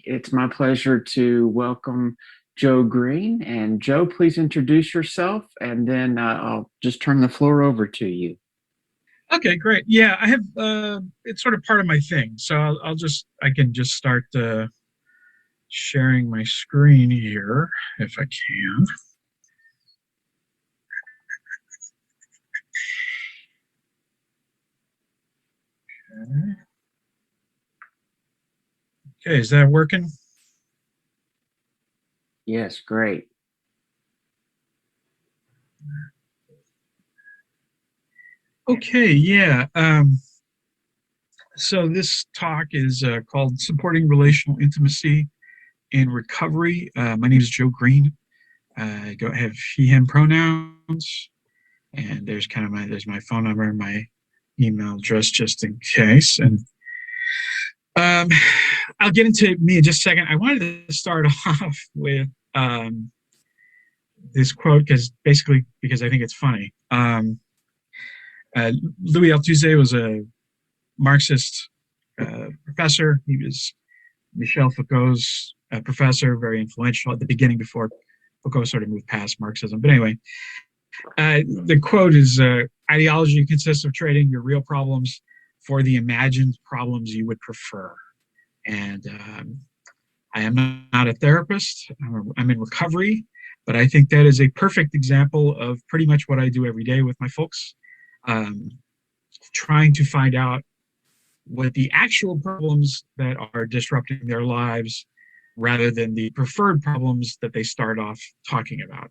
It's my pleasure to welcome Joe Green. And Joe, please introduce yourself, and then I'll just turn the floor over to you. Okay, great. Yeah, I have it's sort of part of my thing. So I can just start sharing my screen here if I can. Okay, is that working? Yes, great. Okay, yeah. So this talk is called Supporting Relational Intimacy in Recovery. My name is Joe Green. I go have he, him pronouns, and there's my phone number and my email address just in case. And Um, I'll get into me in just a second. I wanted to start off with this quote because I think it's funny. Louis Althusser was a Marxist professor. He was Michel Foucault's professor, very influential at the beginning before Foucault sort of moved past Marxism. But anyway, the quote is ideology consists of trading your real problems for the imagined problems you would prefer. And I am not a therapist. I'm in recovery, but I think that is a perfect example of pretty much what I do every day with my folks, um, trying to find out what the actual problems that are disrupting their lives rather than the preferred problems that they start off talking about.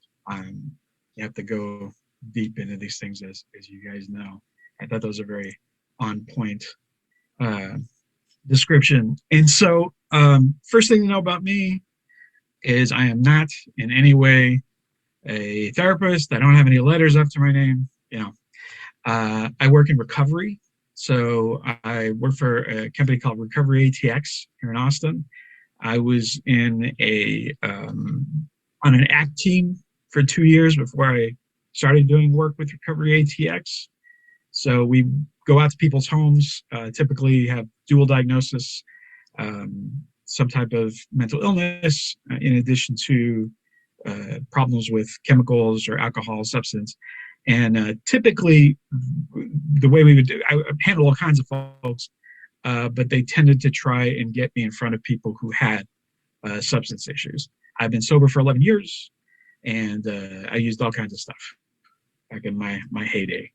You have to go deep into these things, as you guys know. I thought those are very on point description. And so, first thing to know about me is I am not in any way a therapist. I don't have any letters after my name. I work in recovery. So I work for a company called Recovery ATX here in Austin. I was in on an ACT team for 2 years before I started doing work with Recovery ATX. So we go out to people's homes, typically have dual diagnosis, some type of mental illness, in addition to problems with chemicals or alcohol, substance. And typically, the way we would do, I handle all kinds of folks, but they tended to try and get me in front of people who had substance issues. I've been sober for 11 years, and I used all kinds of stuff back in my heyday.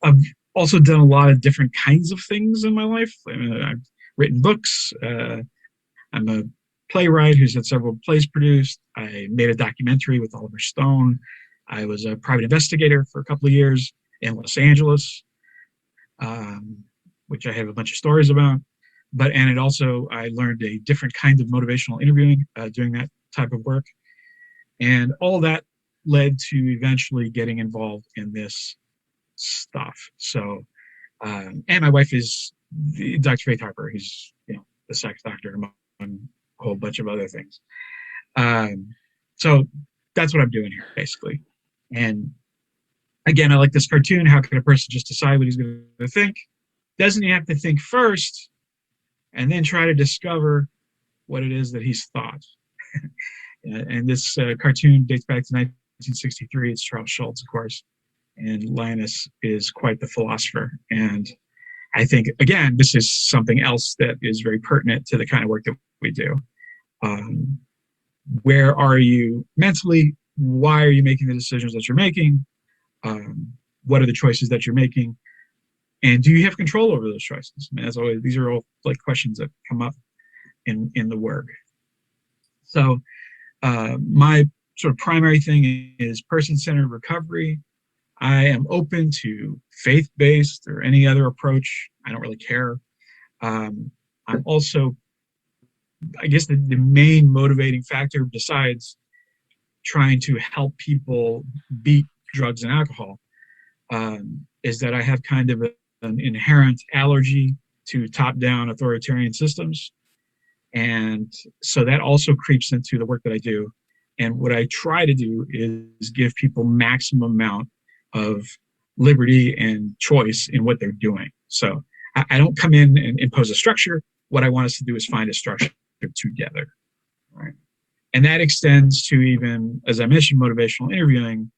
I've also done a lot of different kinds of things in my life. I've written books. I'm a playwright who's had several plays produced. I made a documentary with Oliver Stone. I was a private investigator for a couple of years in Los Angeles, which I have a bunch of stories about. I learned a different kind of motivational interviewing doing that type of work. And all that led to eventually getting involved in this stuff. So, and my wife is Dr. Faith Harper. He's, the sex doctor among a whole bunch of other things. So that's what I'm doing here, basically. And again, I like this cartoon. How can a person just decide what he's going to think? Doesn't he have to think first and then try to discover what it is that he's thought? And this cartoon dates back to 1963. It's Charles Schulz, of course. And Linus is quite the philosopher. And I think, again, this is something else that is very pertinent to the kind of work that we do. Where are you mentally? Why are you making the decisions that you're making? What are the choices that you're making? And do you have control over those choices? I mean, as always, these are all like questions that come up in the work. So my sort of primary thing is person-centered recovery. I am open to faith-based or any other approach. I don't really care. I'm also, I guess the main motivating factor besides trying to help people beat drugs and alcohol is that I have kind of an inherent allergy to top-down authoritarian systems. And so that also creeps into the work that I do. And what I try to do is give people maximum amount of liberty and choice in what they're doing. So I don't come in and impose a structure what I want us to do is find a structure together, right? And that extends to even, as I mentioned, motivational interviewing,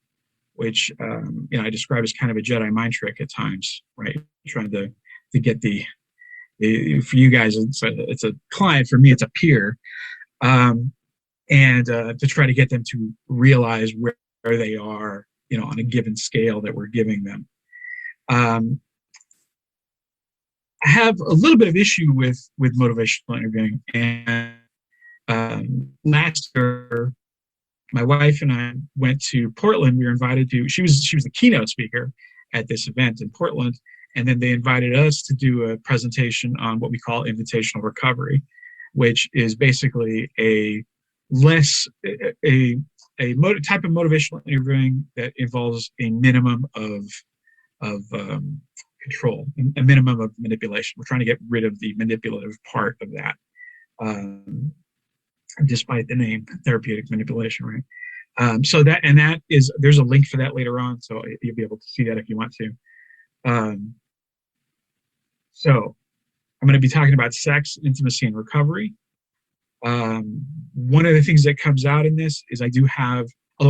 which I describe as kind of a Jedi mind trick at times, right? Trying to get for you guys, it's a client. For me, it's a peer, and to try to get them to realize where they are, on a given scale that we're giving them. I have a little bit of issue with motivational interviewing, and last year, my wife and I went to Portland. We were invited to. She was the keynote speaker at this event in Portland, and then they invited us to do a presentation on what we call invitational recovery, which is basically a type of motivational interviewing that involves a minimum of control, a minimum of manipulation. We're trying to get rid of the manipulative part of that, despite the name therapeutic manipulation, right? So that is, there's a link for that later on, so you'll be able to see that if you want to. So I'm going to be talking about sex, intimacy, and recovery. One of the things that comes out in this is I do have,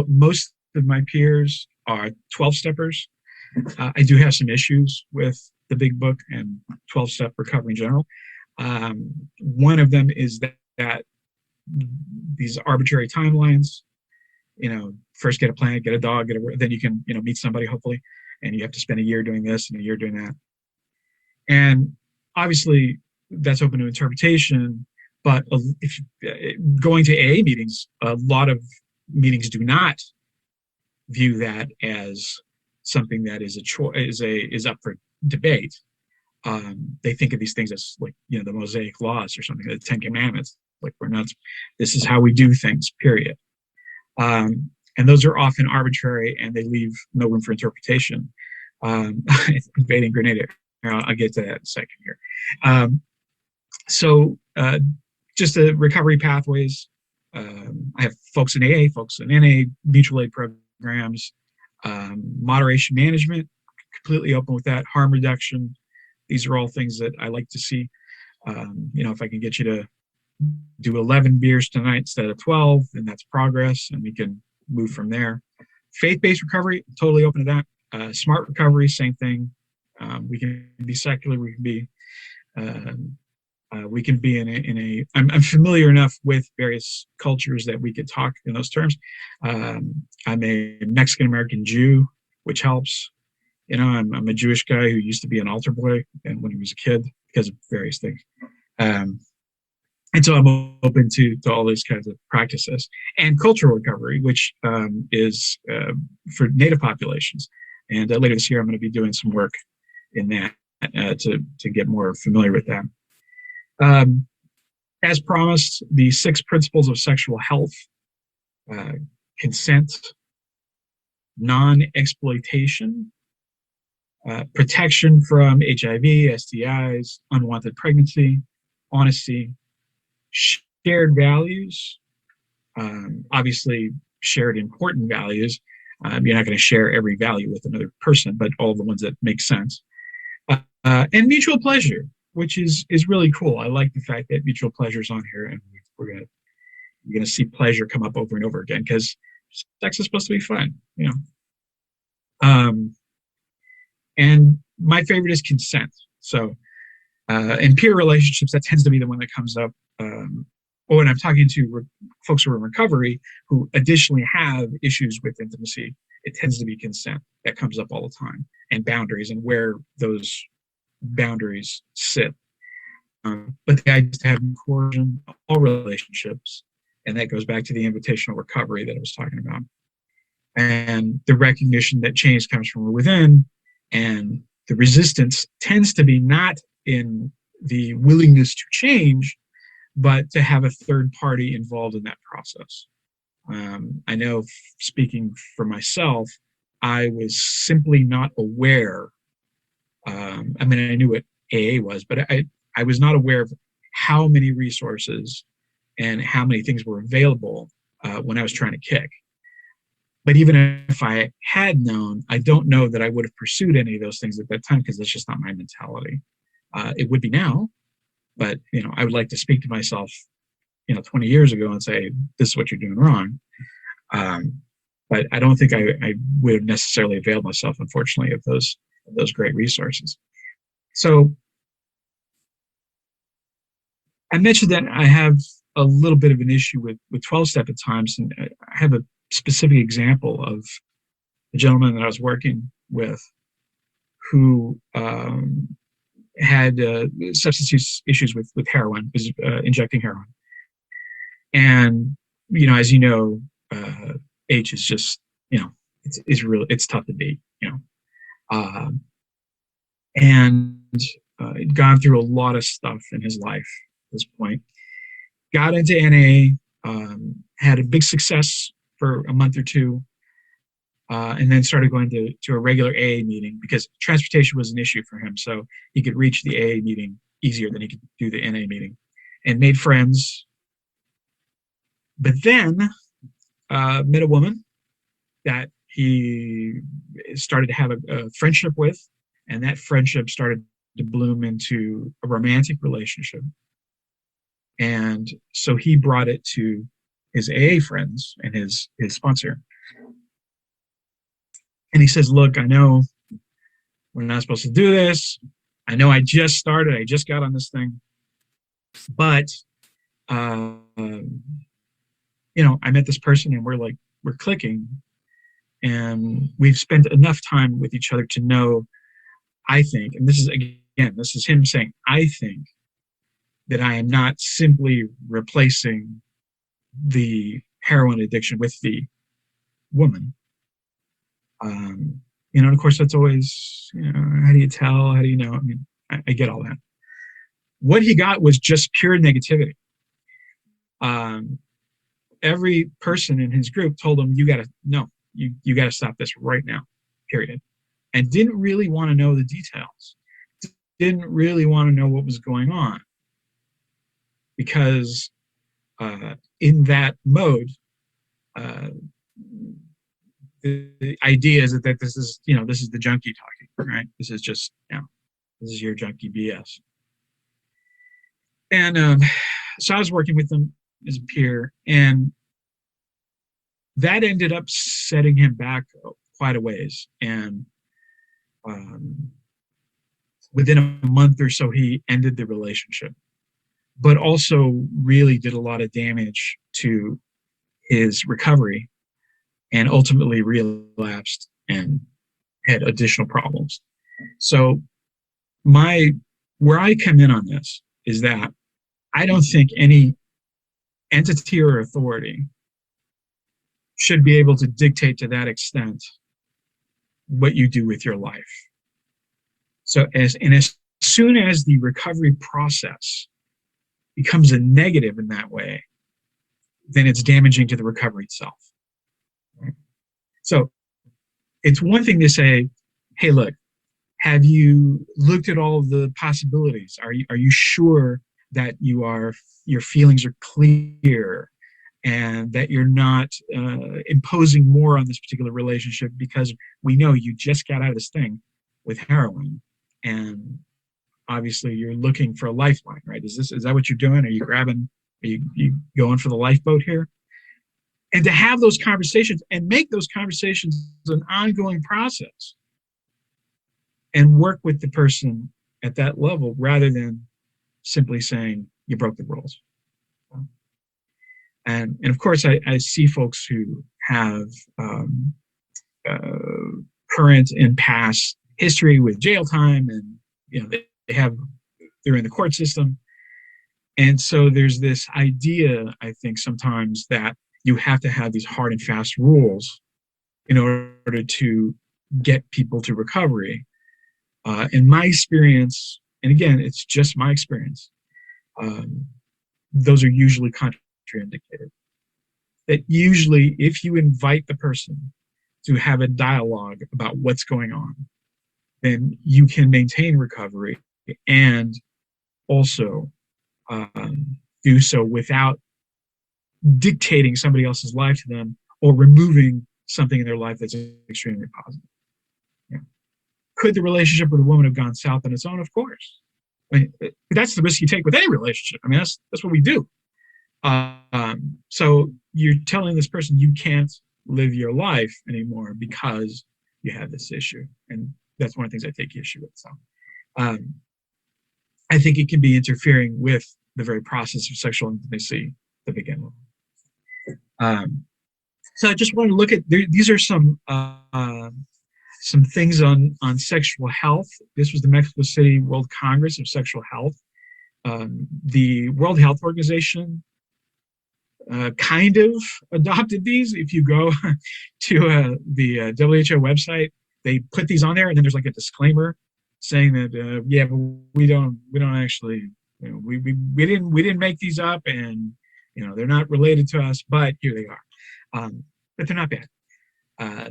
most of my peers are 12-steppers. I do have some issues with the big book and 12-step recovery in general. One of them is that these arbitrary timelines, first get a plant, get a dog, then you can, meet somebody hopefully, and you have to spend a year doing this and a year doing that. And obviously that's open to interpretation, but if going to AA meetings, a lot of meetings do not view that as something that is is up for debate. They think of these things as like, the Mosaic laws or something, the Ten Commandments. Like, this is how we do things, period. And those are often arbitrary and they leave no room for interpretation. Invading grenade. I'll get to that in a second here. So just the recovery pathways. I have folks in AA, folks in NA, mutual aid programs, moderation management, completely open with that, harm reduction. These are all things that I like to see. If I can get you to do 11 beers tonight instead of 12, then that's progress, and we can move from there. Faith-based recovery, totally open to that. Smart recovery, same thing. We can be secular. We can be in a. I'm familiar enough with various cultures that we could talk in those terms. I'm a Mexican American Jew, which helps. I'm a Jewish guy who used to be an altar boy, and when he was a kid, because of various things. And so I'm open to all these kinds of practices. And cultural recovery, which is for Native populations. And later this year, I'm going to be doing some work in that to get more familiar with that. As promised, the 6 principles of sexual health: consent, non-exploitation, protection from HIV, STIs, unwanted pregnancy, honesty, shared values, obviously shared important values. You're not going to share every value with another person, but all the ones that make sense. And mutual pleasure, which is really cool. I like the fact that mutual pleasure is on here, and you're gonna see pleasure come up over and over again, because sex is supposed to be fun, And my favorite is consent. So in peer relationships, that tends to be the one that comes up. Or when I'm talking to folks who are in recovery who additionally have issues with intimacy, it tends to be consent that comes up all the time, and boundaries, and where those boundaries sit. But the idea is to have coercion in all relationships, and that goes back to the invitational recovery that I was talking about. And the recognition that change comes from within, and the resistance tends to be not in the willingness to change, but to have a third party involved in that process. I know, speaking for myself, I was simply not aware. I knew what AA was, but I was not aware of how many resources and how many things were available when I was trying to kick. But even if I had known, I don't know that I would have pursued any of those things at that time, because that's just not my mentality. It would be now, But, I would like to speak to myself, 20 years ago and say, this is what you're doing wrong. Um, but I don't think I would have necessarily availed myself, unfortunately, of those great resources. So I mentioned that I have a little bit of an issue with 12 step at times, and I have a specific example of a gentleman that I was working with who had substance use issues with heroin, was injecting heroin, and as H is just it's really it's tough to beat, um, and he'd gone through a lot of stuff in his life at this point. Got into NA, had a big success for a month or two, and then started going to a regular AA meeting because transportation was an issue for him. So he could reach the AA meeting easier than he could do the NA meeting, and made friends. But then met a woman that he started to have a friendship with, and that friendship started to bloom into a romantic relationship. And so he brought it to his AA friends and his sponsor. And he says, look, I know we're not supposed to do this. I know I just started. I just got on this thing. But, I met this person and we're clicking. And we've spent enough time with each other to know, I think, and this is him saying, I think that I am not simply replacing the heroin addiction with the woman. And of course, that's always, how do you tell? How do you know? I mean, I get all that. What he got was just pure negativity. Every person in his group told him, you got to stop this right now, period. And didn't really want to know the details. Didn't really want to know what was going on. Because in that mode, the idea is that this is the junkie talking, right? This is just, this is your junkie BS. And so I was working with him as a peer, and that ended up setting him back quite a ways. And within a month or so, he ended the relationship, but also really did a lot of damage to his recovery, and ultimately relapsed and had additional problems. So where I come in on this is that I don't think any entity or authority should be able to dictate to that extent what you do with your life. So as soon as the recovery process becomes a negative in that way, then it's damaging to the recovery itself. So it's one thing to say, hey, look, have you looked at all of the possibilities? Are you sure that your feelings are clear and that you're not imposing more on this particular relationship because we know you just got out of this thing with heroin, and obviously you're looking for a lifeline, right? Is that what you're doing? Are you going for the lifeboat here? And to have those conversations and make those conversations an ongoing process and work with the person at that level rather than simply saying you broke the rules. And of course, I see folks who have current and past history with jail time, and they're in the court system. And so there's this idea, I think, sometimes that you have to have these hard and fast rules in order to get people to recovery. In my experience, and again, it's just my experience, those are usually contraindicated. That usually, if you invite the person to have a dialogue about what's going on, then you can maintain recovery and also do so without dictating somebody else's life to them or removing something in their life that's extremely positive. Yeah. Could the relationship with a woman have gone south on its own? Of course. I mean, that's the risk you take with any relationship. I mean, that's what we do. So you're telling this person you can't live your life anymore because you have this issue, and that's one of the things I take issue with. So um, I think it can be interfering with the very process of sexual intimacy to begin with. So I just want to look at these are some things on sexual health. This was the Mexico City World Congress of Sexual Health. The World Health Organization kind of adopted these. If you go to the WHO website, they put these on there, and then there's like a disclaimer saying that yeah, but we don't actually, you know, we didn't make these up, and you know they're not related to us, but here they are. But they're not bad.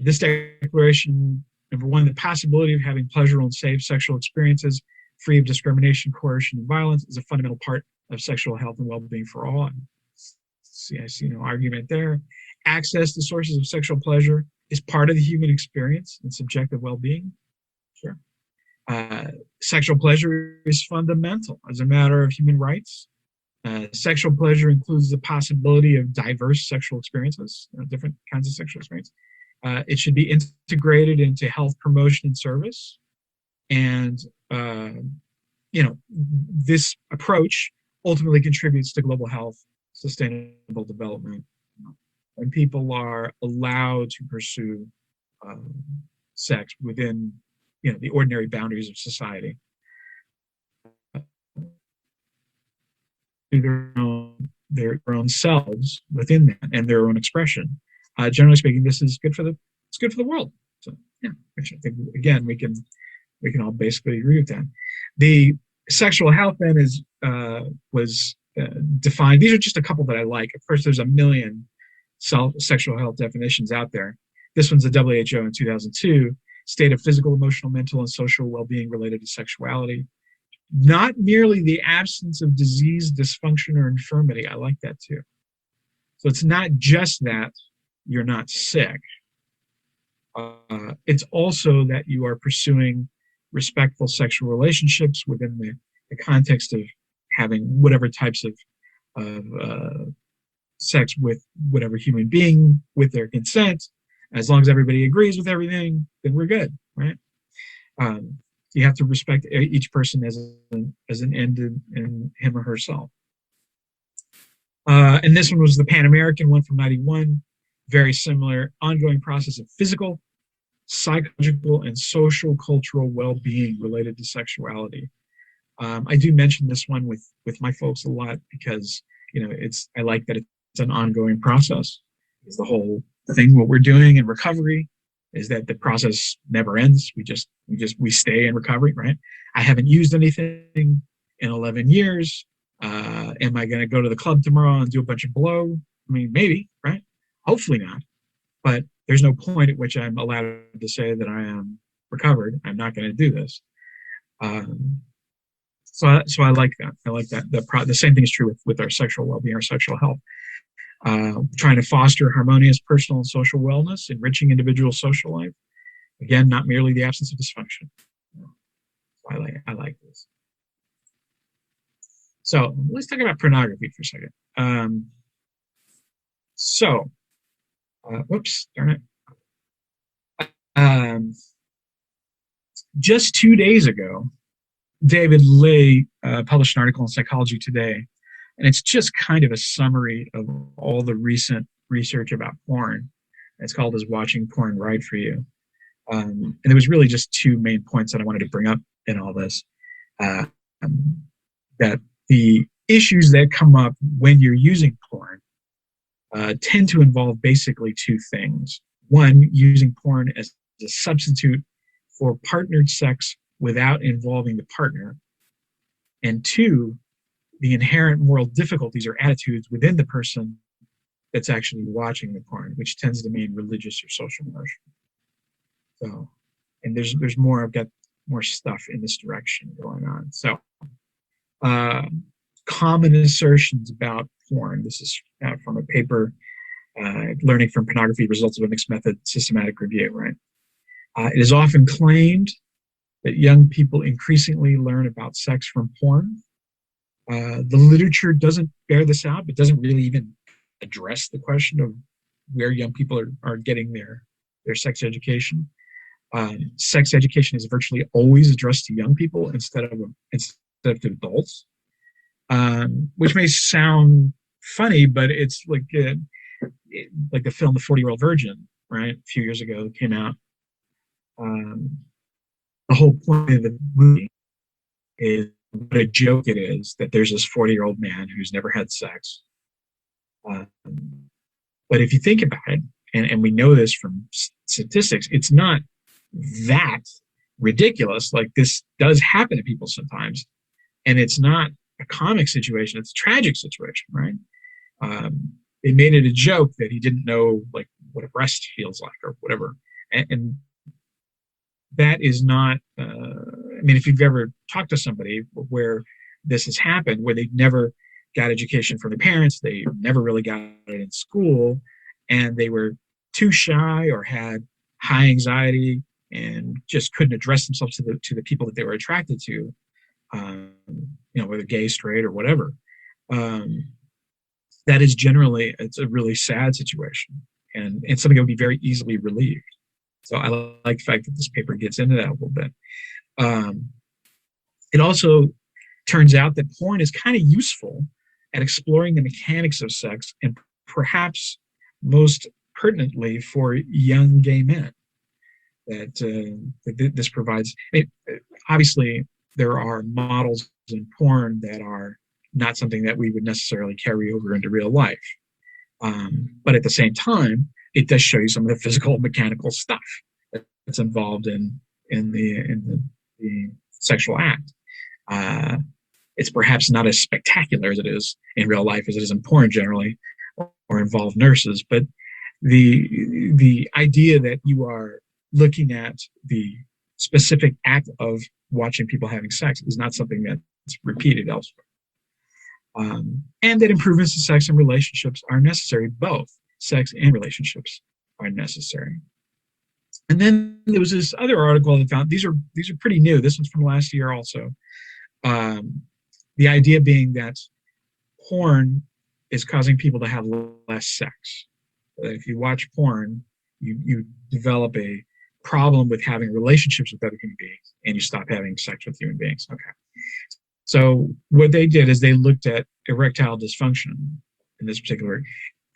This declaration, number one, the possibility of having pleasurable and safe sexual experiences free of discrimination, coercion, and violence is a fundamental part of sexual health and well-being for all. I see no argument there. Access to sources of sexual pleasure is part of the human experience and subjective well-being. Sure. Sexual pleasure is fundamental as a matter of human rights. Sexual pleasure includes the possibility of diverse sexual experiences, different kinds of sexual experience. It should be integrated into health promotion and service. And, you know, this approach ultimately contributes to global health, sustainable development, when people are allowed to pursue sex within, you know, the ordinary boundaries of society. Their own selves within that and their own expression. Generally speaking, this is good for the world. So yeah, which I think again we can all basically agree with that. The sexual health then was defined. These are just a couple that I like. Of course, there's a million sexual health definitions out there. This one's the WHO in 2002, state of physical, emotional, mental, and social well-being related to sexuality. Not merely the absence of disease, dysfunction, or infirmity. I like that too. So it's not just that you're not sick. It's also that you are pursuing respectful sexual relationships within the context of having whatever types of sex with whatever human being with their consent. As long as everybody agrees with everything, then we're good, right? You have to respect each person as an end in him or herself. And this one was the Pan American one from '91. Very similar, ongoing process of physical, psychological, and social cultural well-being related to sexuality. I do mention this one with my folks a lot because, you know, I like that it's an ongoing process. It's the whole thing, what we're doing in recovery is that the process never ends. We stay in recovery, right? I haven't used anything in 11 years. Am I going to go to the club tomorrow and do a bunch of blow? I mean, maybe, right? Hopefully not. But there's no point at which I'm allowed to say that I am recovered. I'm not going to do this. So I like that. I like that. The same thing is true with our sexual well-being, our sexual health. Trying to foster harmonious personal and social wellness, enriching individual social life. Again, not merely the absence of dysfunction. I like this. So let's talk about pornography for a second. Whoops, darn it. Just 2 days ago, David Ley published an article in Psychology Today, and it's just kind of a summary of all the recent research about porn. It's called Is Watching Porn Right for You? And there was really just two main points that I wanted to bring up in all this. That the issues that come up when you're using porn tend to involve basically two things. One, using porn as a substitute for partnered sex without involving the partner. And two, the inherent moral difficulties or attitudes within the person that's actually watching the porn, which tends to mean religious or social notion. So, and there's more. I've got more stuff in this direction going on. So, common assertions about porn. This is from a paper, Learning from Pornography, Results of a Mixed Method Systematic Review, right? It is often claimed that young people increasingly learn about sex from porn. The literature doesn't bear this out, but doesn't really even address the question of where young people are getting their sex education. Sex education is virtually always addressed to young people instead of to adults, which may sound funny, but it's like the film The 40-Year-Old Virgin, right? A few years ago came out. Um, the whole point of the movie is what a joke it is that there's this 40-year-old man who's never had sex. Um, but if you think about it, and we know this from statistics, it's not that ridiculous. Like, this does happen to people sometimes, and it's not a comic situation; it's a tragic situation, right? They made it a joke that he didn't know like what a breast feels like or whatever, and that is not. I mean, if you've ever talked to somebody where this has happened, where they never got education from their parents, they never really got it in school, and they were too shy or had high anxiety and just couldn't address themselves to the people that they were attracted to, whether gay, straight, or whatever. Um, that is generally, it's a really sad situation, and something that would be very easily relieved. So I like the fact that this paper gets into that a little bit. Um, it also turns out that porn is kind of useful at exploring the mechanics of sex, and perhaps most pertinently for young gay men. That this provides. Obviously, there are models in porn that are not something that we would necessarily carry over into real life. But at the same time, it does show you some of the physical and mechanical stuff that's involved in the sexual act. It's perhaps not as spectacular as it is in real life as it is in porn generally, or involve nurses, but the idea that you are looking at the specific act of watching people having sex is not something that's repeated elsewhere. And that improvements in sex and relationships are necessary. Both sex and relationships are necessary. And then there was this other article that found these are pretty new. This one's from last year also. The idea being that porn is causing people to have less sex. If you watch porn, you develop a problem with having relationships with other human beings, and you stop having sex with human beings. Okay. So what they did is they looked at erectile dysfunction in this particular,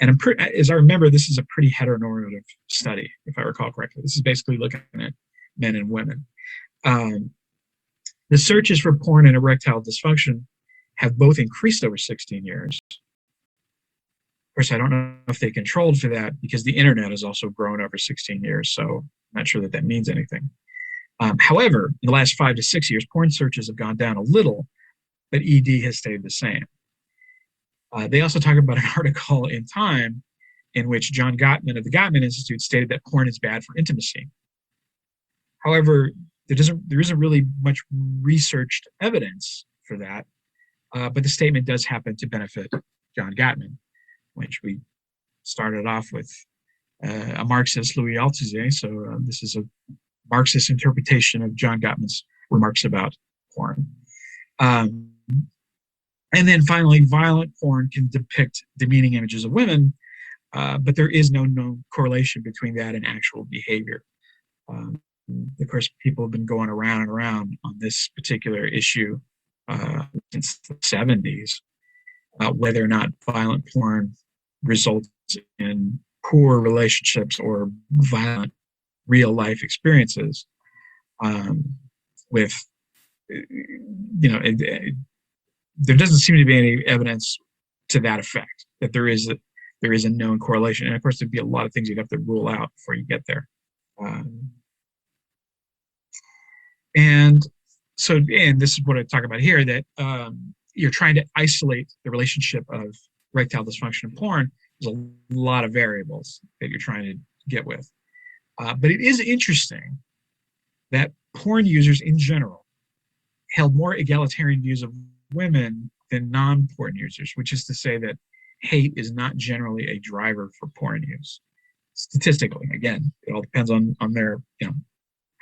and as I remember, this is a pretty heteronormative study, if I recall correctly. This is basically looking at men and women. The searches for porn and erectile dysfunction have both increased over 16 years. Of course, I don't know if they controlled for that because the internet has also grown over 16 years, so I'm not sure that that means anything. However, in the last 5 to 6 years, porn searches have gone down a little, but ED has stayed the same. They also talk about an article in Time in which John Gottman of the Gottman Institute stated that porn is bad for intimacy. However, there isn't really much researched evidence for that, but the statement does happen to benefit John Gottman, which we started off with a Marxist, Louis Althusser. So this is a Marxist interpretation of John Gottman's remarks about porn. And then finally, violent porn can depict demeaning images of women, but there is no known correlation between that and actual behavior. Of course, people have been going around and around on this particular issue since the 70s, whether or not violent porn results in poor relationships or violent real life experiences. With, there doesn't seem to be any evidence to that effect, that there is a known correlation. And of course, there'd be a lot of things you'd have to rule out before you get there. And this is what I talk about here, that you're trying to isolate the relationship of erectile dysfunction and porn. There's a lot of variables that you're trying to get with. But it is interesting that porn users in general held more egalitarian views of women than non-porn users, which is to say that hate is not generally a driver for porn use. Statistically, again, it all depends on their,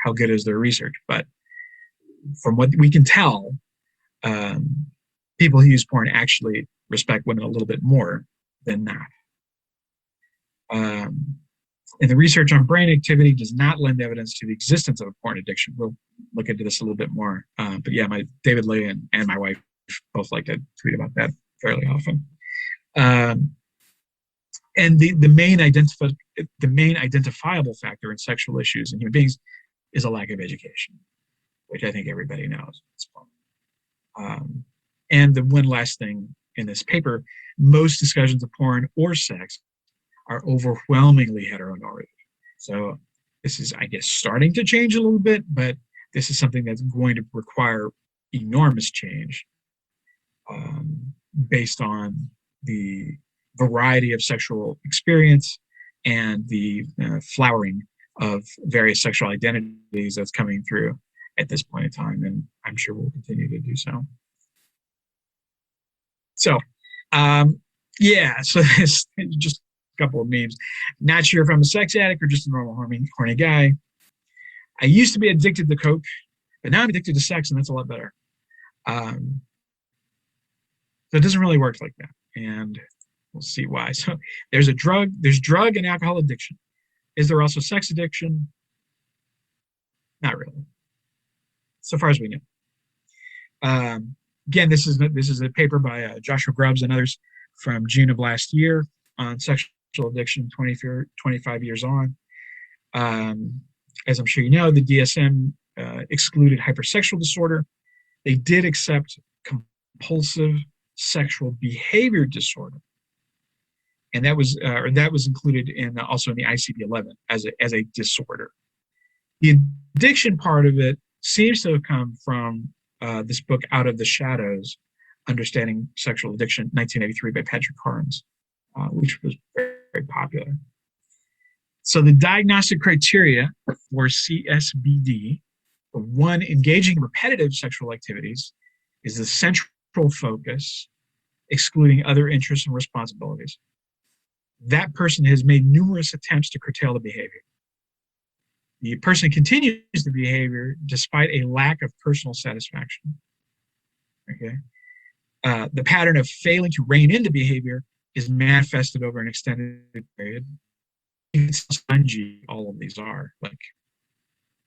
how good is their research. But from what we can tell, people who use porn actually respect women a little bit more than not. And the research on brain activity does not lend evidence to the existence of a porn addiction. We'll look into this a little bit more. But yeah, David Lee and my wife both like to tweet about that fairly often. And the main identifiable factor in sexual issues in human beings is a lack of education, which I think everybody knows at this point. And the one last thing in this paper, most discussions of porn or sex are overwhelmingly heteronormative. So this is, I guess, starting to change a little bit, but this is something that's going to require enormous change based on the variety of sexual experience and the flowering of various sexual identities that's coming through at this point in time, and I'm sure we'll continue to do so. So, so this just a couple of memes. Not sure if I'm a sex addict or just a normal horny guy. I used to be addicted to coke, but now I'm addicted to sex, and that's a lot better. So it doesn't really work like that, and we'll see why. So there's drug and alcohol addiction. Is there also sex addiction? Not really, so far as we know. Again, this is a paper by Joshua Grubbs and others from June of last year on sexual addiction 25 years on. As I'm sure you know, the DSM excluded hypersexual disorder. They did accept compulsive sexual behavior disorder, and that was included in also in the ICD-11 as a disorder. The addiction part of it seems to have come from this book, Out of the Shadows, Understanding Sexual Addiction, 1983 by Patrick Carnes, which was very, very popular. So the diagnostic criteria for CSBD, for one, engaging in repetitive sexual activities, is the central focus, excluding other interests and responsibilities. That person has made numerous attempts to curtail the behavior. The person continues the behavior despite a lack of personal satisfaction. Okay. The pattern of failing to rein in the behavior is manifested over an extended period. Spongy all of these are. Like,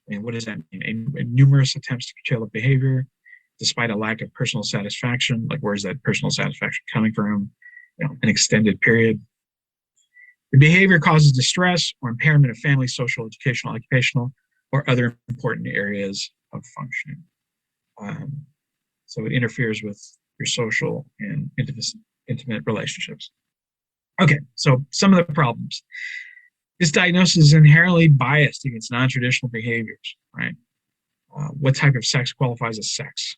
and what does that mean? Numerous attempts to curtail the behavior despite a lack of personal satisfaction. Like, where's that personal satisfaction coming from? An extended period. The behavior causes distress or impairment of family, social, educational, occupational, or other important areas of functioning. So it interferes with your social and intimate relationships. Okay, so some of the problems. This diagnosis is inherently biased against non-traditional behaviors, right? What type of sex qualifies as sex?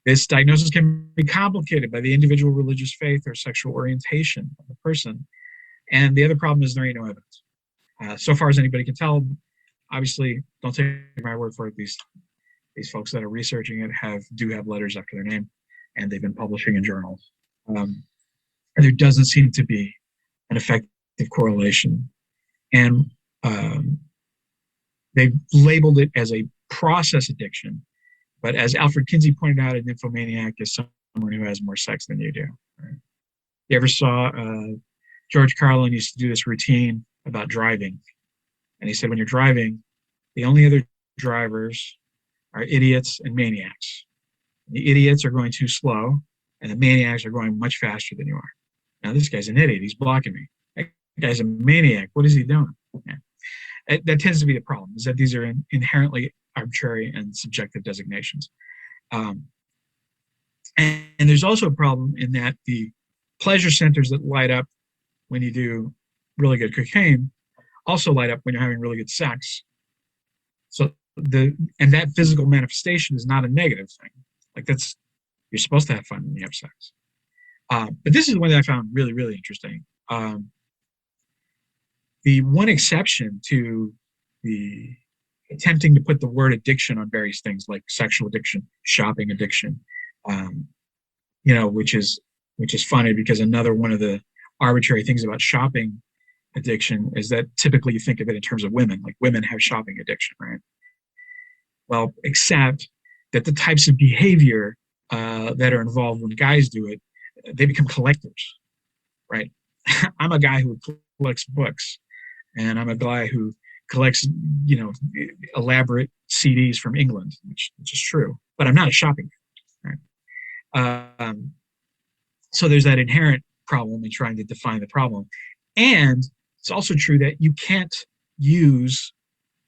This diagnosis can be complicated by the individual religious faith or sexual orientation of the person. And the other problem is there ain't no evidence. So far as anybody can tell, obviously, don't take my word for it. These folks that are researching it do have letters after their name, and they've been publishing in journals. And there doesn't seem to be an effective correlation. And they've labeled it as a process addiction. But as Alfred Kinsey pointed out, an nymphomaniac is someone who has more sex than you do. Right? You ever saw George Carlin used to do this routine about driving. And he said, when you're driving, the only other drivers are idiots and maniacs. The idiots are going too slow, and the maniacs are going much faster than you are. Now, this guy's an idiot. He's blocking me. That guy's a maniac. What is he doing? Yeah. That tends to be the problem, is that these are inherently arbitrary and subjective designations. And there's also a problem in that the pleasure centers that light up when you do really good cocaine also light up when you're having really good sex. So that physical manifestation is not a negative thing. Like, you're supposed to have fun when you have sex. But this is the one that I found really, really interesting. The one exception to the attempting to put the word addiction on various things like sexual addiction, shopping addiction, which is funny because another one of the arbitrary things about shopping addiction is that typically you think of it in terms of women, like women have shopping addiction, right? Well, except that the types of behavior that are involved when guys do it, they become collectors, right? I'm a guy who collects books, and I'm a guy who collects, you know, elaborate CDs from England, which is true. But I'm not a shopping guy, right? So there's that inherent problem in trying to define the problem, and it's also true that you can't use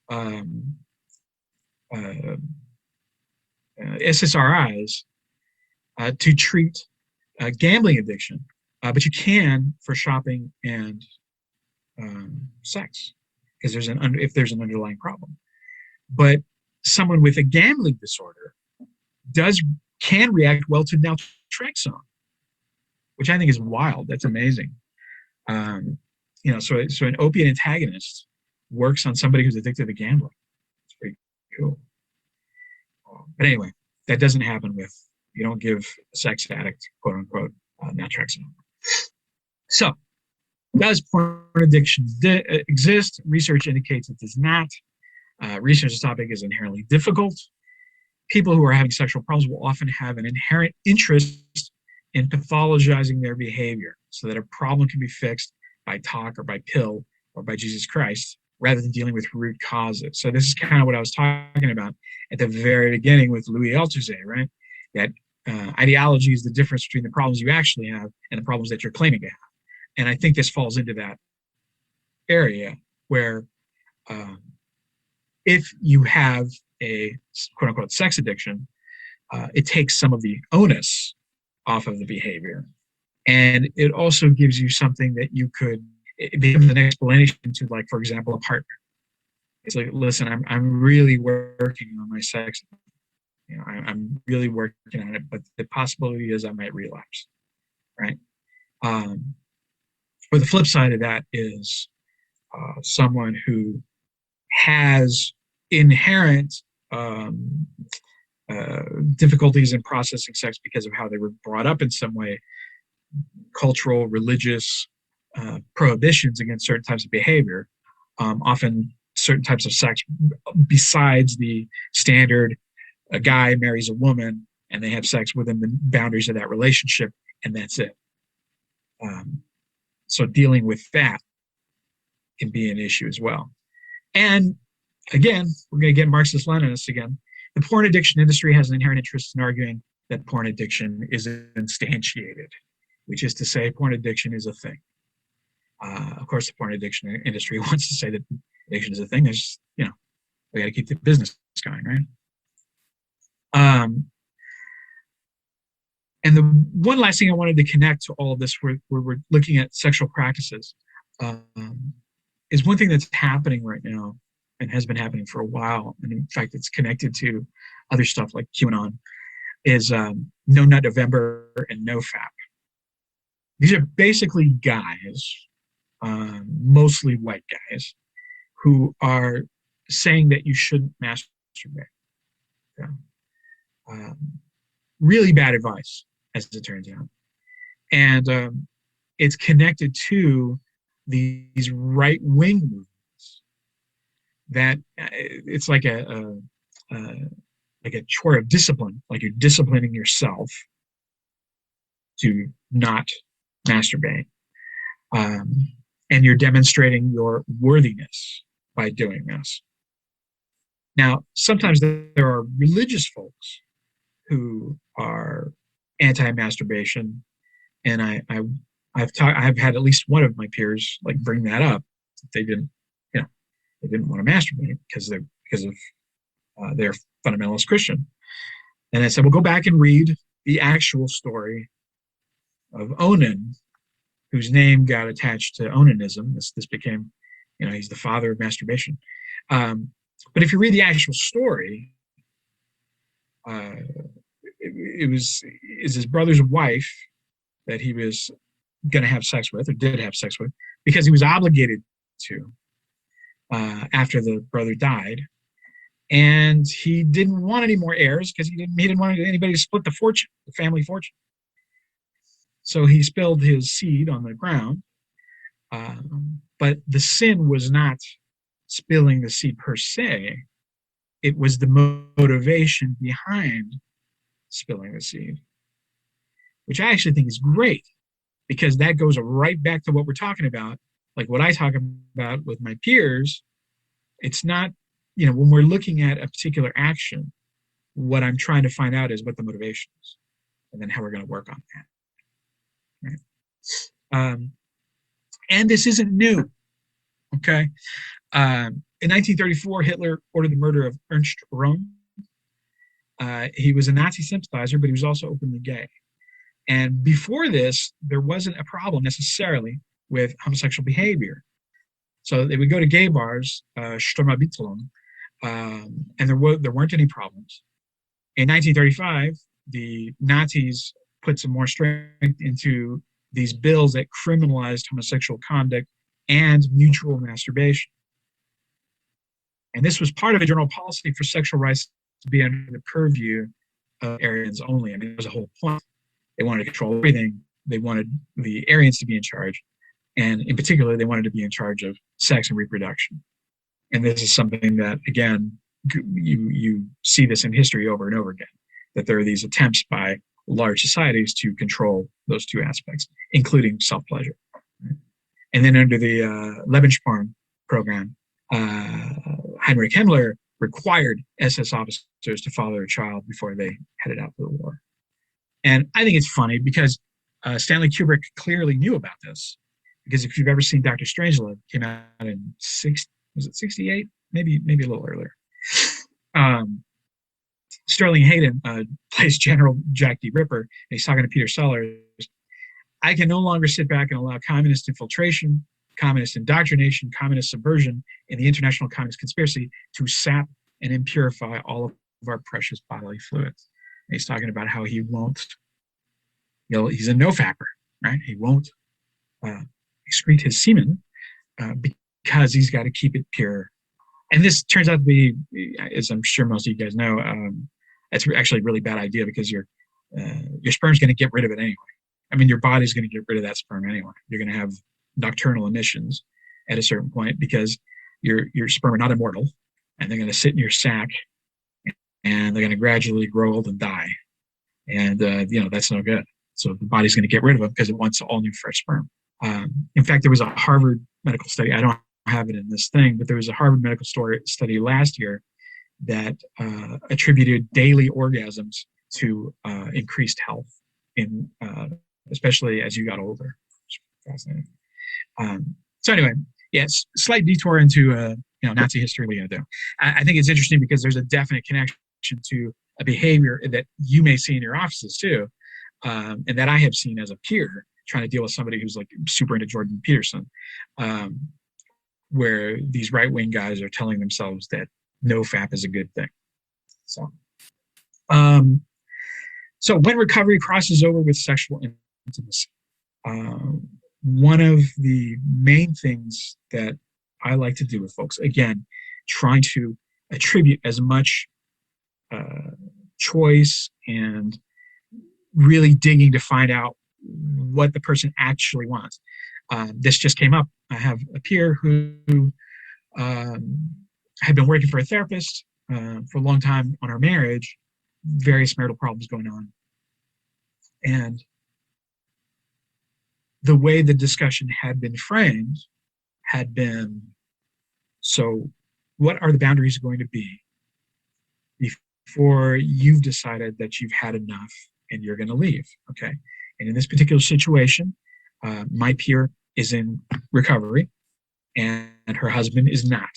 um, uh, SSRIs to treat gambling addiction, but you can for shopping and sex, because if there's an underlying problem. But someone with a gambling disorder does can react well to naltrexone, which I think is wild. That's amazing. You know, so an opiate antagonist works on somebody who's addicted to gambling. It's pretty cool. But anyway, that doesn't happen with, you don't give a sex addict, quote unquote, naltrexone. So, does porn addiction exist? Research indicates it does not. Research this topic is inherently difficult. People who are having sexual problems will often have an inherent interest in pathologizing their behavior so that a problem can be fixed by talk or by pill or by Jesus Christ, rather than dealing with root causes. So this is kind of what I was talking about at the very beginning with Louis Althusser, right? That ideology is the difference between the problems you actually have and the problems that you're claiming to have. And I think this falls into that area where if you have a quote unquote sex addiction, it takes some of the onus off of the behavior. And it also gives you something that you could, it becomes an explanation to, like, for example, a partner. It's like, listen, I'm really working on my sex. You know, I'm really working on it, but the possibility is I might relapse, right? Or the flip side of that is someone who has inherent difficulties in processing sex because of how they were brought up in some way, cultural, religious prohibitions against certain types of behavior, often certain types of sex besides the standard, a guy marries a woman and they have sex within the boundaries of that relationship, and that's it. So dealing with that can be an issue as well. And again, we're going to get Marxist-Leninists again. The porn addiction industry has an inherent interest in arguing that porn addiction is instantiated, which is to say porn addiction is a thing. Of course, the porn addiction industry wants to say that addiction is a thing. There's, you know, we got to keep the business going, right? And the one last thing I wanted to connect to all of this, where we're looking at sexual practices, is one thing that's happening right now and has been happening for a while, and in fact, it's connected to other stuff like QAnon, is No Nut November and NoFap. These are basically guys, mostly white guys, who are saying that you shouldn't masturbate. Yeah. Really bad advice, as it turns out. And it's connected to these right-wing movements that it's like a chore of discipline, like you're disciplining yourself to not masturbate. And you're demonstrating your worthiness by doing this. Now, sometimes there are religious folks who are anti-masturbation, and I've had at least one of my peers like bring that up. They didn't want to masturbate because of they're fundamentalist Christian. And I said, well, go back and read the actual story of Onan, whose name got attached to Onanism. This became, he's the father of masturbation. But if you read the actual story, it was his brother's wife that he was going to have sex with, or did have sex with, because he was obligated to after the brother died, and he didn't want any more heirs because he didn't want anybody to split the fortune, the family fortune. So he spilled his seed on the ground, but the sin was not spilling the seed per se. it was the motivation behind spilling the seed, which I actually think is great because that goes right back to what we're talking about. Like what I talk about with my peers, it's not, when we're looking at a particular action, what I'm trying to find out is what the motivation is and then how we're going to work on that. Right? And this isn't new. Okay. In 1934, Hitler ordered the murder of Ernst Röhm. He was a Nazi sympathizer, but he was also openly gay. And before this, there wasn't a problem necessarily with homosexual behavior. So they would go to gay bars, Sturmabteilung, and there weren't any problems. In 1935, the Nazis put some more strength into these bills that criminalized homosexual conduct and mutual masturbation. And this was part of a general policy for sexual rights to be under the purview of Aryans only. I mean, it was a whole point. They wanted to control everything. They wanted the Aryans to be in charge. And in particular, they wanted to be in charge of sex and reproduction. And this is something that, again, you see this in history over and over again, that there are these attempts by large societies to control those two aspects, including self-pleasure. And then under the Lebensborn program, Heinrich Himmler required SS officers to follow their child before they headed out for the war. And I think it's funny because Stanley Kubrick clearly knew about this. Because if you've ever seen Dr. Strangelove, came out in 68? Maybe a little earlier. Sterling Hayden plays General Jack D. Ripper, and he's talking to Peter Sellers. I can no longer sit back and allow communist infiltration, communist indoctrination, communist subversion, and the international communist conspiracy to sap and impurify all of our precious bodily fluids. And he's talking about how he won't, he's a no-fapper, right? He won't excrete his semen because he's got to keep it pure. And this turns out to be, as I'm sure most of you guys know, it's actually a really bad idea because your sperm's going to get rid of it anyway. I mean, your body's going to get rid of that sperm anyway. You're going to have nocturnal emissions at a certain point because your sperm are not immortal, and they're going to sit in your sac, and they're going to gradually grow old and die. And, that's no good. So the body's going to get rid of them because it wants all new fresh sperm. In fact, there was a Harvard medical study. I don't have it in this thing, but there was a Harvard medical study last year that attributed daily orgasms to increased health, especially as you got older. Fascinating. So anyway, yes, slight detour into Nazi history. What are you gonna do? I think it's interesting because there's a definite connection to a behavior that you may see in your offices too, and that I have seen as a peer trying to deal with somebody who's like super into Jordan Peterson, where these right-wing guys are telling themselves that no fap is a good thing. So when recovery crosses over with sexual intimacy, one of the main things that I like to do with folks, again, trying to attribute as much choice and really digging to find out what the person actually wants. This just came up. I have a peer who had been working for a therapist for a long time on her marriage, various marital problems going on. And the way the discussion had been framed had been, so what are the boundaries going to be before you've decided that you've had enough and you're going to leave? Okay. And in this particular situation, my peer is in recovery and her husband is not.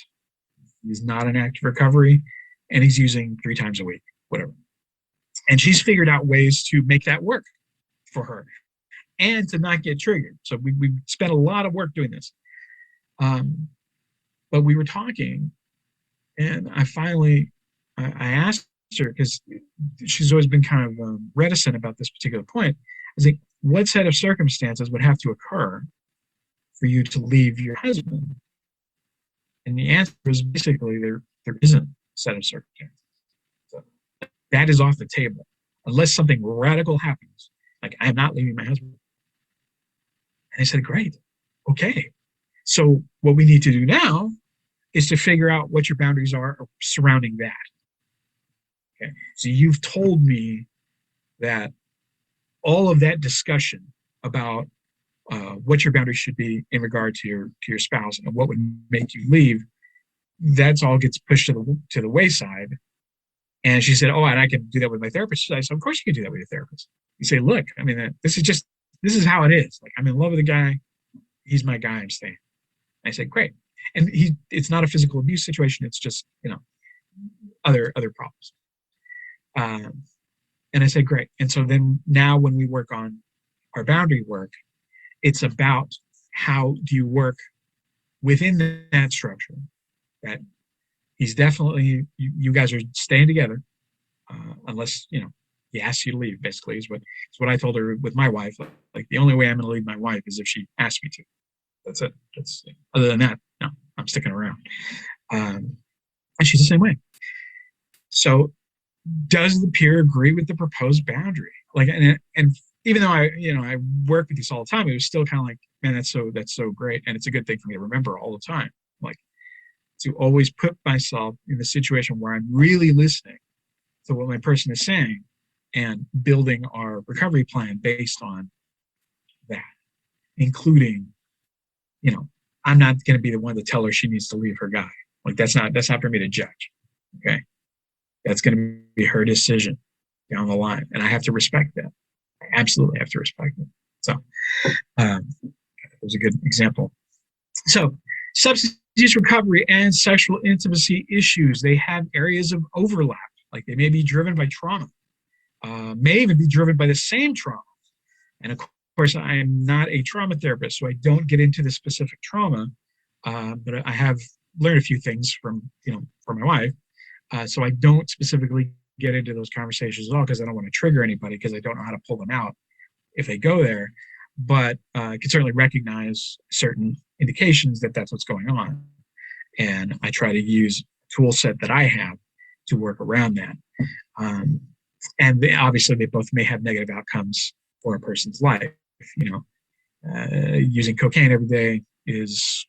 He's not in active recovery and he's using 3 times a week, whatever. And she's figured out ways to make that work for her and to not get triggered. So we spent a lot of work doing this. But we were talking and I asked her, because she's always been kind of reticent about this particular point. I was like, what set of circumstances would have to occur for you to leave your husband? And the answer was basically there isn't a set of circumstances. So that is off the table. Unless something radical happens, like I am not leaving my husband. And I said, great, okay. So what we need to do now is to figure out what your boundaries are surrounding that. Okay. So you've told me that all of that discussion about what your boundaries should be in regard to your spouse and what would make you leave, that's all gets pushed to the wayside. And she said, "Oh, and I can do that with my therapist." I said, "Of course you can do that with your therapist." You say, "Look, I mean, this is how it is. Like, I'm in love with the guy. He's my guy. I'm staying." I said, "Great." And it's not a physical abuse situation. It's just, other problems. Um, and I said, "Great." And so then now when we work on our boundary work, it's about how do you work within that structure that he's definitely, you guys are staying together, unless, he asks you to leave, basically, is what I told her with my wife. Like, the only way I'm going to leave my wife is if she asks me to. That's it. Other than that, no, I'm sticking around. And she's the same way. So does the peer agree with the proposed boundary? Like, and even though I work with these all the time, it was still kind of like, man, that's so great. And it's a good thing for me to remember all the time. Like, to always put myself in the situation where I'm really listening to what my person is saying and building our recovery plan based on that, including, I'm not going to be the one to tell her she needs to leave her guy. Like, that's not for me to judge. Okay. That's going to be her decision down the line. And I have to respect that. I absolutely have to respect it. So, that was a good example. So, substance use recovery and sexual intimacy issues, they have areas of overlap. Like, they may be driven by trauma, may even be driven by the same trauma. And of course, I am not a trauma therapist, so I don't get into the specific trauma, but I have learned a few things from my wife. So I don't specifically get into those conversations at all because I don't want to trigger anybody because I don't know how to pull them out if they go there. But I can certainly recognize certain indications that that's what's going on. And I try to use a tool set that I have to work around that. And obviously, they both may have negative outcomes for a person's life. Using cocaine every day is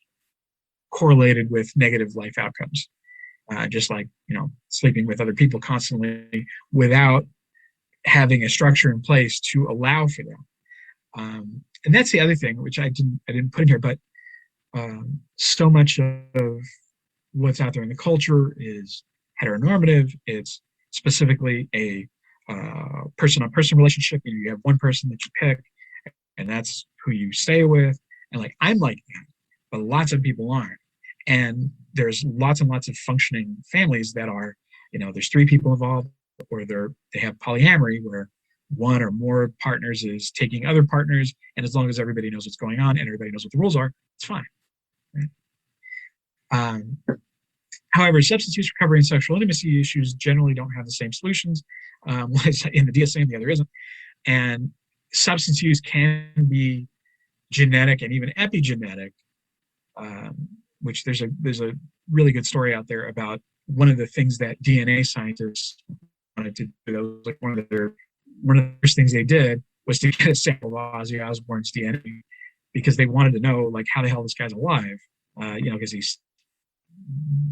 correlated with negative life outcomes. Just like, sleeping with other people constantly without having a structure in place to allow for that. And that's the other thing, which I didn't put in here, but so much of what's out there in the culture is heteronormative. It's specifically a person-on-person relationship. You have one person that you pick, and that's who you stay with. And like, I'm like that, but lots of people aren't. And there's lots and lots of functioning families that are, there's 3 people involved, or they have polyamory where one or more partners is taking other partners, and as long as everybody knows what's going on and everybody knows what the rules are, it's fine. Right? However, substance use recovery and sexual intimacy issues generally don't have the same solutions. One is in the DSM, the other isn't. And substance use can be genetic and even epigenetic, which there's a really good story out there about one of the things that DNA scientists wanted to do. Like one of the first things they did was to get a sample of Ozzy Osbourne's DNA because they wanted to know, like, how the hell this guy's alive, because he's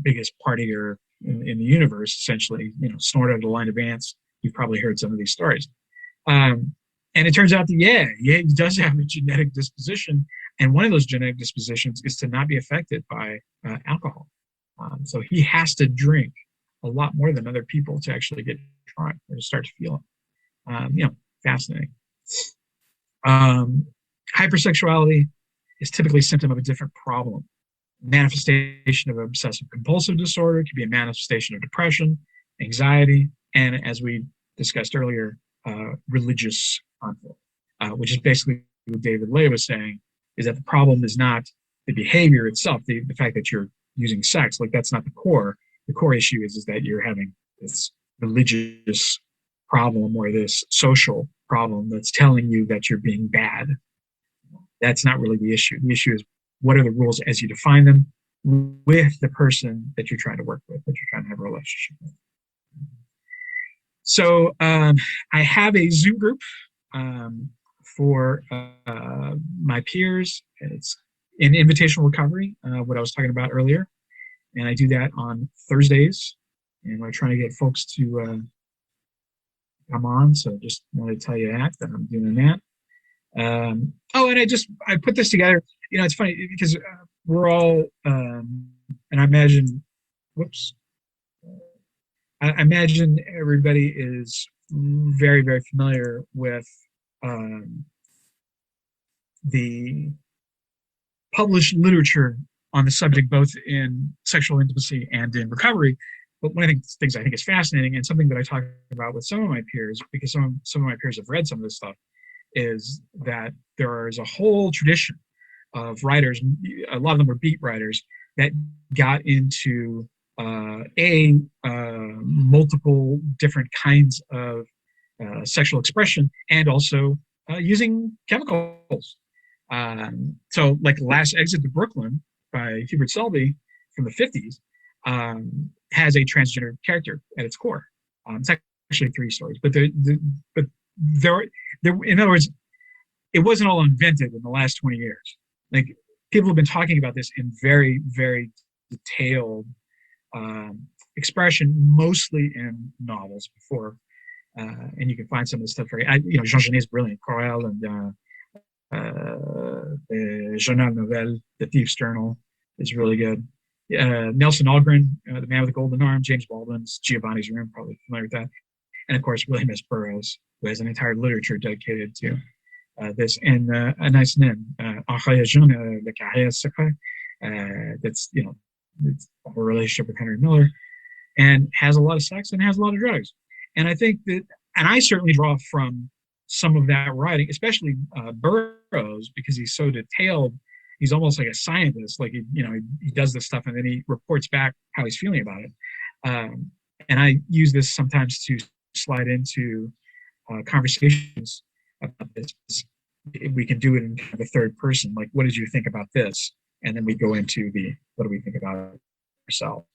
biggest partier in the universe, essentially, snorted out a line of ants. You've probably heard some of these stories. And it turns out that, he does have a genetic disposition. And one of those genetic dispositions is to not be affected by alcohol. So he has to drink a lot more than other people to actually get drunk or to start to feel it. Fascinating. Hypersexuality is typically a symptom of a different problem. Manifestation of obsessive compulsive disorder could be a manifestation of depression, anxiety, and, as we discussed earlier, religious conflict, which is basically what David Lay was saying, is that the problem is not the behavior itself, the fact that you're using sex, like, that's not the core. The core issue is that you're having this religious problem or this social problem that's telling you that you're being bad. That's not really the issue. The issue is, what are the rules as you define them with the person that you're trying to work with, that you're trying to have a relationship with. So I have a Zoom group for my peers. It's in invitational recovery, what I was talking about earlier. And I do that on Thursdays. And we're trying to get folks to I'm on. So just want to tell you that I'm doing that. Oh, and I put this together. It's funny because we're all, and I imagine, whoops, I imagine everybody is very, very familiar with um, the published literature on the subject, both in sexual intimacy and in recovery. But one of the things I think is fascinating, and something that I talk about with some of my peers, because some of my peers have read some of this stuff, is that there is a whole tradition of writers. A lot of them were beat writers that got into multiple different kinds of sexual expression, and also using chemicals. So, like Last Exit to Brooklyn by Hubert Selby from the 50s has a transgender character at its core. It's actually three stories, but but there, in other words, it wasn't all invented in the last 20 years. Like, people have been talking about this in very, very detailed expression, mostly in novels before. And you can find some of the stuff very, Jean Genet is brilliant. Corel and the Journal Nouvelle, the Thief's Journal, is really good. Nelson Algren, The Man with the Golden Arm, James Baldwin's Giovanni's Room, probably familiar with that. And of course, William S. Burroughs, who has an entire literature dedicated to this. And a nice name, Enraya Jeune, Le Carrière Secret, that's, it's a relationship with Henry Miller, and has a lot of sex and has a lot of drugs. And I think that, and I certainly draw from some of that writing, especially Burroughs, because he's so detailed. He's almost like a scientist. Like, he does this stuff and then he reports back how he's feeling about it. And I use this sometimes to slide into conversations about this. We can do it in kind of a third person. Like, what did you think about this? And then we go into what do we think about ourselves?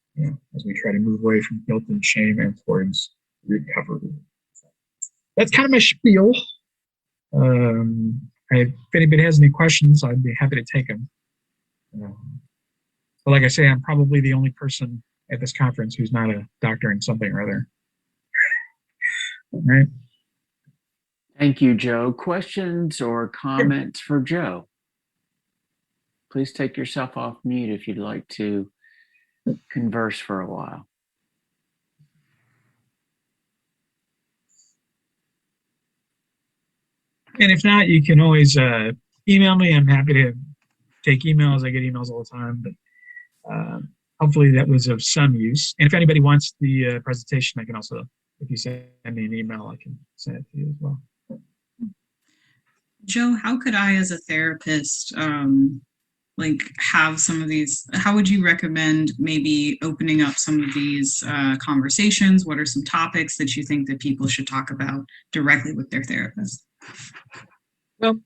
As we try to move away from guilt and shame and towards recovery. That's kind of my spiel. If anybody has any questions, I'd be happy to take them. But like I say, I'm probably the only person at this conference who's not a doctor in something or other. All right. Thank you, Joe. Questions or comments for Joe? Please take yourself off mute if you'd like to converse for a while. And if not, you can always email me. I'm happy to take emails. I get emails all the time, but hopefully that was of some use. And if anybody wants the presentation, I can also, if you send me an email, I can send it to you as well. Joe, how could I, as a therapist, have some of these, how would you recommend maybe opening up some of these conversations? What are some topics that you think that people should talk about directly with their therapist? Well,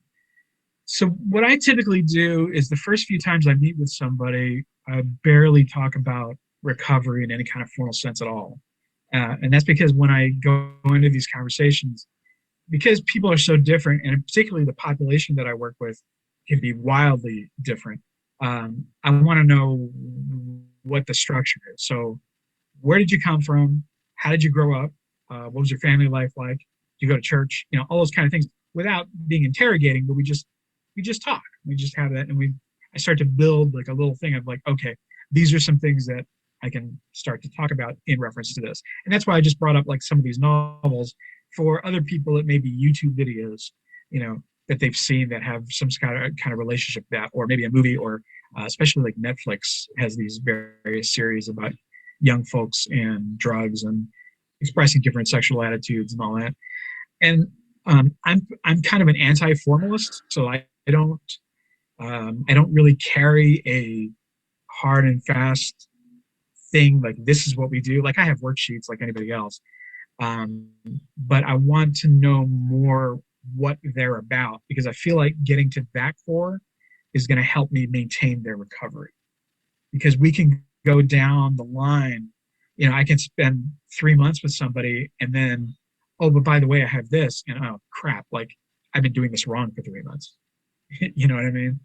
so what I typically do is the first few times I meet with somebody, I barely talk about recovery in any kind of formal sense at all. And that's because when I go into these conversations, because people are so different, and particularly the population that I work with can be wildly different, I want to know what the structure is. So where did you come from? How did you grow up? What was your family life like? Did you go to church? All those kind of things, without being interrogating, but we just talk. We just have that, and I start to build like a little thing of like, okay, these are some things that I can start to talk about in reference to this. And that's why I just brought up like some of these novels. For other people, it may be YouTube videos, that they've seen that have some kind of relationship with that, or maybe a movie, or especially like Netflix has these various series about young folks and drugs and expressing different sexual attitudes and all that. And I'm kind of an anti-formalist, so I don't really carry a hard and fast thing like this is what we do. Like, I have worksheets like anybody else. But I want to know more what they're about, because I feel like getting to that core is going to help me maintain their recovery. Because we can go down the line, I can spend 3 months with somebody and then, oh, but by the way, I have this, and oh crap, like I've been doing this wrong for 3 months. You know what I mean?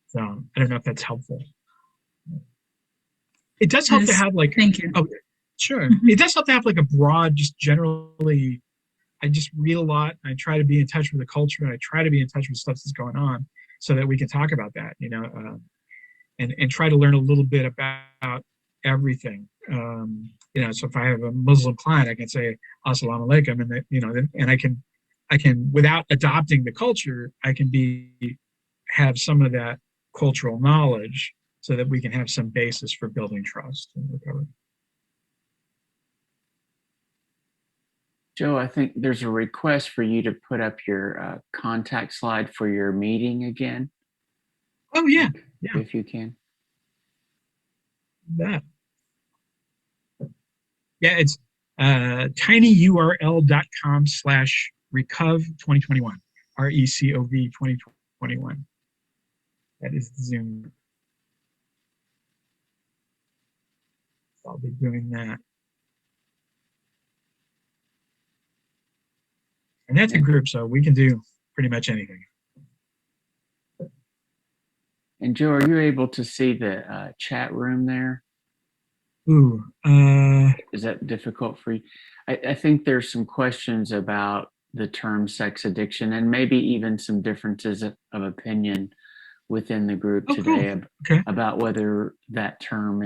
So I don't know if that's helpful. It does help to have like, thank you. Oh, sure. Mm-hmm. It does help to have like a broad, just generally I just read a lot. I try to be in touch with the culture, and I try to be in touch with stuff that's going on, so that we can talk about that, and try to learn a little bit about everything. So if I have a Muslim client, I can say Assalamu alaikum, and I can without adopting the culture, I can have some of that cultural knowledge so that we can have some basis for building trust and recovery. Joe, I think there's a request for you to put up your contact slide for your meeting again. Oh yeah, If you can. that. Yeah, it's tinyurl.com/recov2021, RECOV 2021. That is Zoom. So I'll be doing that. And that's a group, so we can do pretty much anything. And Joe, are you able to see the chat room there? Ooh, Is that difficult for you? I think there's some questions about the term sex addiction and maybe even some differences of opinion within the group today Okay. about whether that term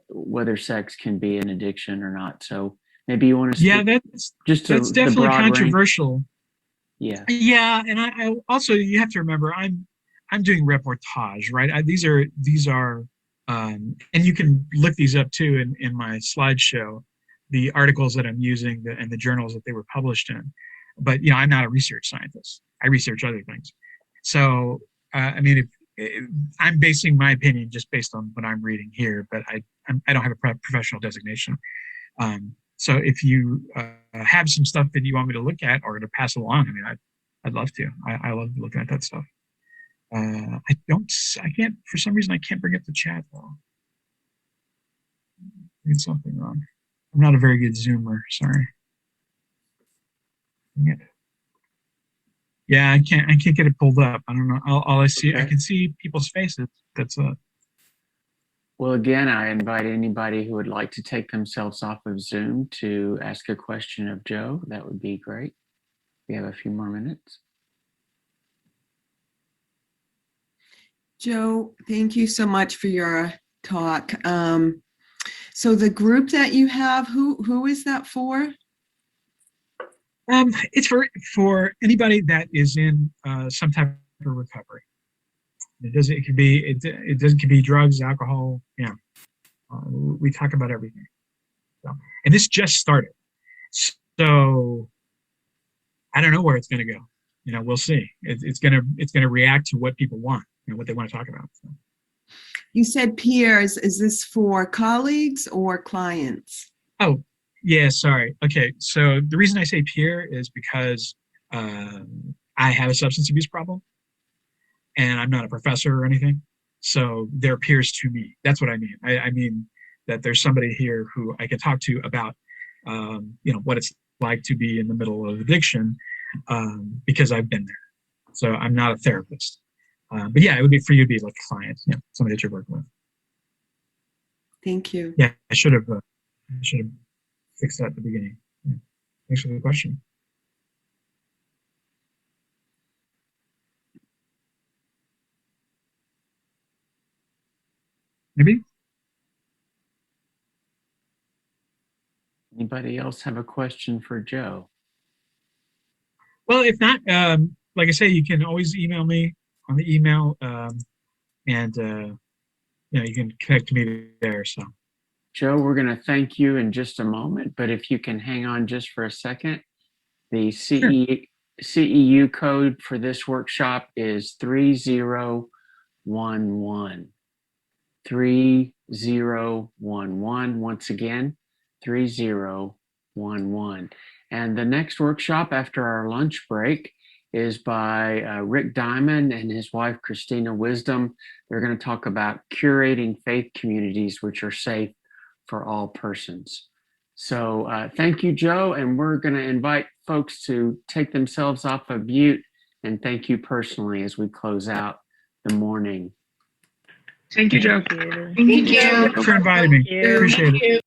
whether sex can be an addiction or not. So maybe you want to speak that's definitely controversial. Yeah. Yeah, and I also, you have to remember, I'm doing reportage, right? These are and you can look these up too in my slideshow, the articles that I'm using and the journals that they were published in. But I'm not a research scientist. I research other things. So I'm basing my opinion just based on what I'm reading here, but I don't have a professional designation. So if you have some stuff that you want me to look at or to pass along, I'd love to. I love looking at that stuff. I can't, for some reason, I can't bring up the chat though. Did something wrong. I'm not a very good Zoomer, sorry. Yeah, I can't get it pulled up. I don't know. All I see, I can see people's faces. That's it. Well, again, I invite anybody who would like to take themselves off of Zoom to ask a question of Joe. That would be great. We have a few more minutes. Joe, thank you so much for your talk. So the group that you have, who is that for? It's for anybody that is in some type of recovery. It could be drugs, alcohol. Yeah, we talk about everything. So, and this just started, so I don't know where it's going to go. We'll see. It's gonna react to what people want. What they want to talk about. So. You said peers. Is this for colleagues or clients? Oh, yeah, sorry. Okay, so the reason I say peer is because I have a substance abuse problem, and I'm not a professor or anything, so they're peers to me. That's what I mean. I mean that there's somebody here who I can talk to about, what it's like to be in the middle of addiction, because I've been there. So I'm not a therapist. But yeah, it would be for you to be like a client, somebody that you're working with. Thank you. Yeah, I should have fixed that at the beginning. Yeah. Thanks for the question. Maybe? Anybody else have a question for Joe? Well, if not, like I say, you can always email me on the email, and you can connect to me there. So, Joe, we're going to thank you in just a moment, but if you can hang on just for a second, the CEU code for this workshop is 3011. 3011. Once again, 3011. And the next workshop after our lunch break is by Rick Diamond and his wife, Christina Wisdom. They're going to talk about curating faith communities which are safe for all persons. So thank you, Joe. And we're going to invite folks to take themselves off of mute and thank you personally as we close out the morning. thank you, Joe. Thank you. Thank you. Thanks for inviting me. Appreciate it.